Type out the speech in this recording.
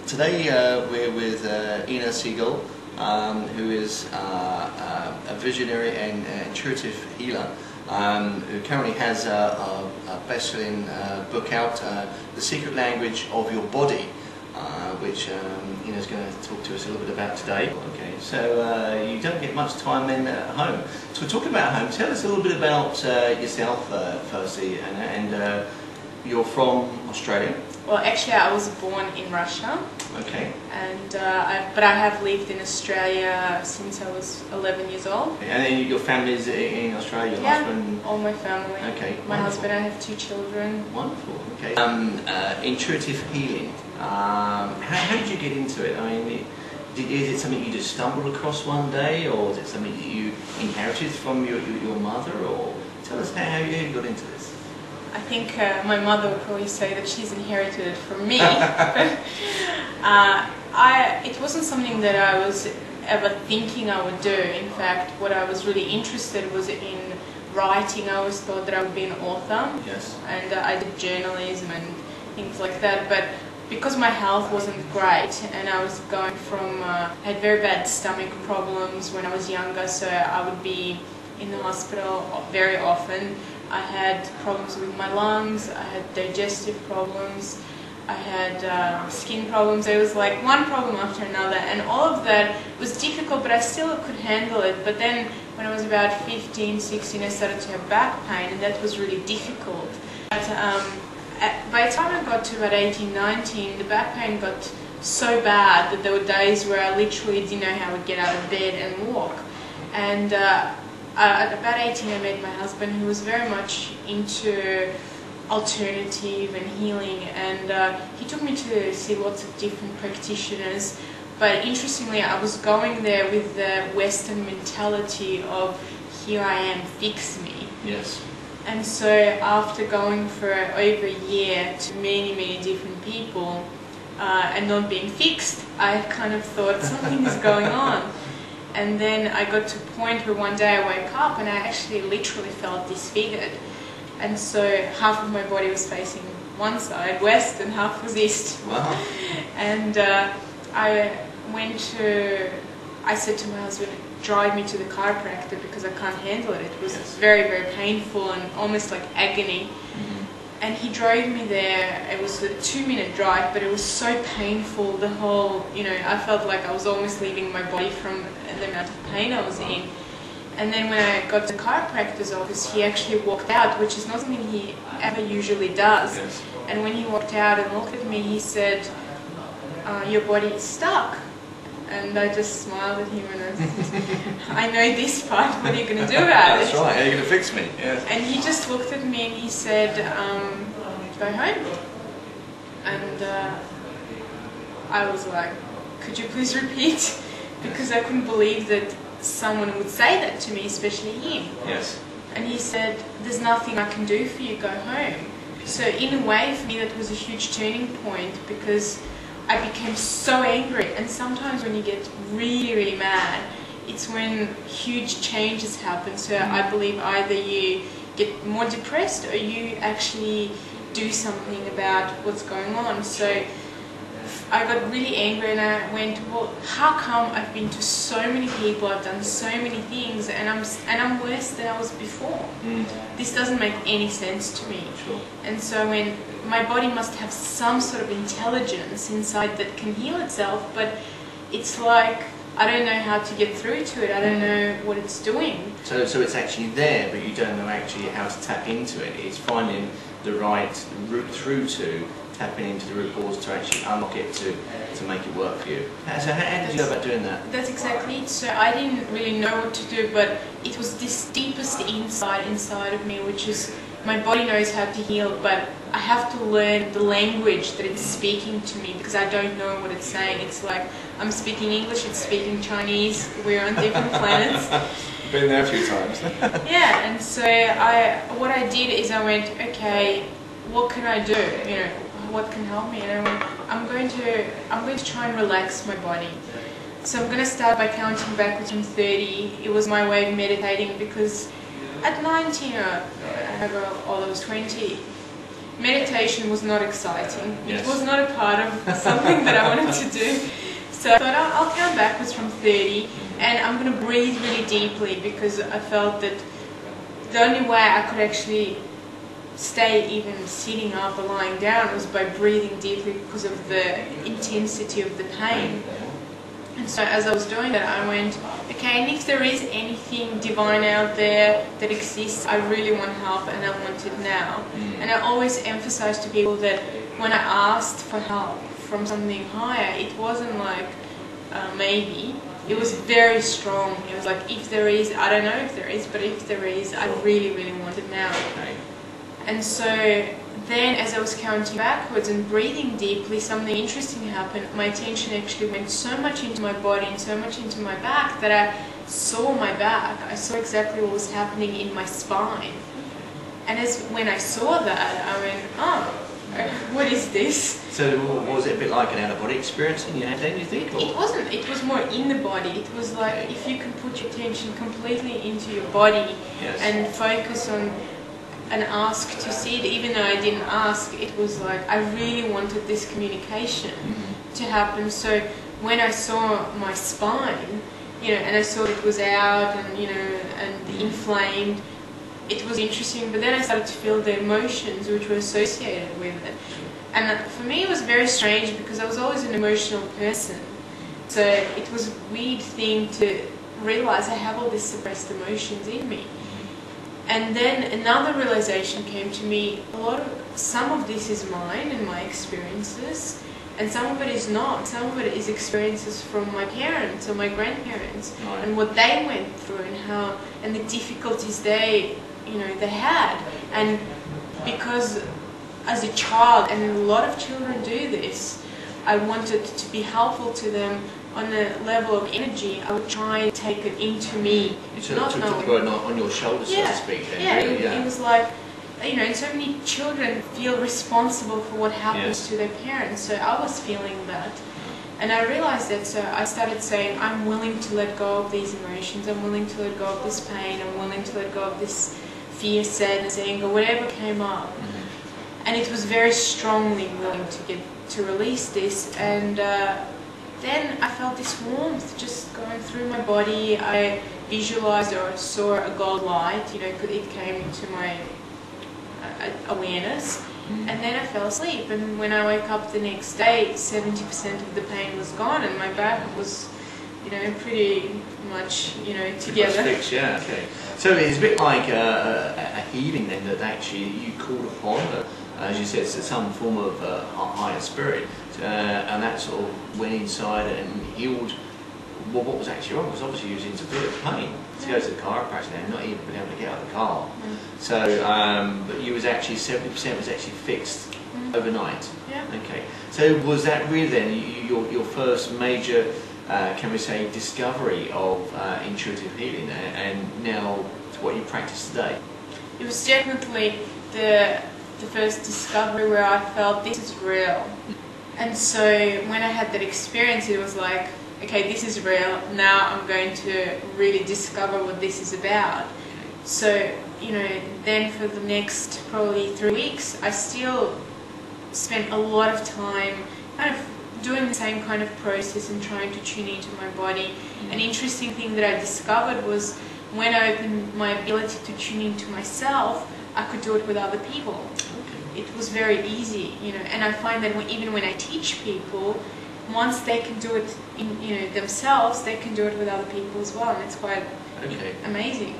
Today we're with Segal, who is a visionary and intuitive healer, who currently has a best-selling book out, The Secret Language of Your Body, which Ina's going to talk to us a little bit about today. Okay, so you don't get much time then at home. So we're talking about home. Tell us a little bit about yourself firstly, and you're from Australia. Well, actually, I was born in Russia. Okay. And but I have lived in Australia since I was 11 years old. And then your family's in Australia, your husband? All my family. Okay. My husband, I have 2 children. Wonderful. Okay. Intuitive healing. How did you get into it? I mean, is it something you just stumbled across one day, or is it something that you inherited from your mother? Or tell us how you got into this. I think my mother would probably say that she's inherited it from me. It wasn't something that I was ever thinking I would do. In fact, what I was really interested was in writing. I always thought that I would be an author. Yes. And I did journalism and things like that. But because my health wasn't great, and I was going from, I had very bad stomach problems when I was younger, so I would be in the hospital very often. I had problems with my lungs, I had digestive problems, I had skin problems. It was like one problem after another, and all of that was difficult, but I still could handle it. But then when I was about 15, 16, I started to have back pain, and that was really difficult. But by the time I got to about 18, 19, the back pain got so bad that there were days where I literally didn't know how I would get out of bed and walk. And at about 18, I met my husband, who was very much into alternative and healing, and he took me to see lots of different practitioners. But interestingly, I was going there with the Western mentality of "here I am, fix me." Yes. And so after going for over a year to many different people and not being fixed, I kind of thought something is going on. And then I got to a point where one day I woke up and I actually literally felt disfigured. And so half of my body was facing one side, west, and half was east. Wow. And I said to my husband, drive me to the chiropractor because I can't handle it. It was very painful and almost like agony. And he drove me there. It was a 2-minute drive, but it was so painful. The whole, I felt like I was almost leaving my body from the amount of pain I was in. And then when I got to the chiropractor's office, he actually walked out, which is not something he ever usually does. Yes. And when he walked out and looked at me, he said, "Your body is stuck." And I just smiled at him and I said, "I know this part, what are you going to do about it?" That's right, how are you going to fix me? Yes. And he just looked at me and he said, "Go home." And I was like, "Could you please repeat?" Because I couldn't believe that someone would say that to me, especially him. Yes. And he said, "There's nothing I can do for you, go home." So in a way, for me, that was a huge turning point, because I became so angry. And sometimes when you get really mad, it's when huge changes happen. So I believe either you get more depressed or you actually do something about what's going on. So I got really angry and I went, well, how come I've been to so many people, I've done so many things, and I'm worse than I was before? This doesn't make any sense to me. Sure. And so when my body must have some sort of intelligence inside that can heal itself, but it's like I don't know how to get through to it. I don't know what it's doing. So it's actually there, but you don't know actually how to tap into it. It's finding the right route through to tapping into the root cause to actually unlock it to make it work for you. So how did you go about doing that? That's exactly it. So I didn't really know what to do, but it was this deepest inside of me, which is my body knows how to heal, but I have to learn the language that it's speaking to me, because I don't know what it's saying. It's like I'm speaking English, it's speaking Chinese, we're on different planets. Been there a few times. Yeah, and so what I did is I went, okay, what can I do? What can help me? And I went, I'm going to try and relax my body. So I'm going to start by counting backwards from 30. It was my way of meditating, because at 19, I was 20, meditation was not exciting. Yes. It was not a part of something that I wanted to do. So I thought I'll count backwards from 30 and I'm going to breathe really deeply, because I felt that the only way I could actually stay even sitting up or lying down was by breathing deeply, because of the intensity of the pain. And so as I was doing that, I went, okay, and if there is anything divine out there that exists, I really want help and I want it now. And I always emphasize to people that when I asked for help from something higher, it wasn't like maybe. It was very strong. It was like, if there is, I don't know if there is, but if there is, I really, really want it now. And so then as I was counting backwards and breathing deeply, something interesting happened. My attention actually went so much into my body and so much into my back that I saw my back. I saw exactly what was happening in my spine. And when I saw that, I went, oh, what is this? So was it a bit like an out-of-body experience in your head then, you think? It wasn't. It was more in the body. It was like if you can put your attention completely into your body and focus on and ask to see it, even though I didn't ask, it was like I really wanted this communication to happen. So when I saw my spine, and I saw it was out and, and inflamed, it was interesting, but then I started to feel the emotions which were associated with it. And for me it was very strange, because I was always an emotional person. So it was a weird thing to realize I have all these suppressed emotions in me. And then another realization came to me, some of this is mine and my experiences, and some of it is not. Some of it is experiences from my parents or my grandparents, and what they went through and the difficulties they had. And because as a child, and a lot of children do this, I wanted to be helpful to them on a level of energy. I would try and take it into me. To put it on your shoulders, so to speak. It was like, and so many children feel responsible for what happens to their parents, so I was feeling that. And I realized that, so I started saying, I'm willing to let go of these emotions, I'm willing to let go of this pain, I'm willing to let go of this fear, sadness, anger, whatever came up. And it was very strongly willing to release this, and then I felt this warmth just going through my body. I visualized or saw a gold light, it came into my awareness, and then I fell asleep. And when I woke up the next day, 70% of the pain was gone, and my back was, pretty much, together. Fixed, okay. So it's a bit like a healing then, that actually you called upon, as you said, some form of higher spirit, and that sort of went inside and healed what was actually wrong. Because obviously you was in severe pain to go to the chiropractor and not even been able to get out of the car. So, but you was actually 70% was actually fixed overnight. Okay. So was that really then your first major, can we say, discovery of intuitive healing, and now what you practice today? It was definitely the first discovery where I felt this is real. And so when I had that experience, it was like, okay, this is real, now I'm going to really discover what this is about. So, then for the next probably 3 weeks, I still spent a lot of time kind of doing the same kind of process and trying to tune into my body. An interesting thing that I discovered was when I opened my ability to tune into myself, I could do it with other people. It was very easy, and I find that even when I teach people, once they can do it in, themselves, they can do it with other people as well, and it's quite amazing.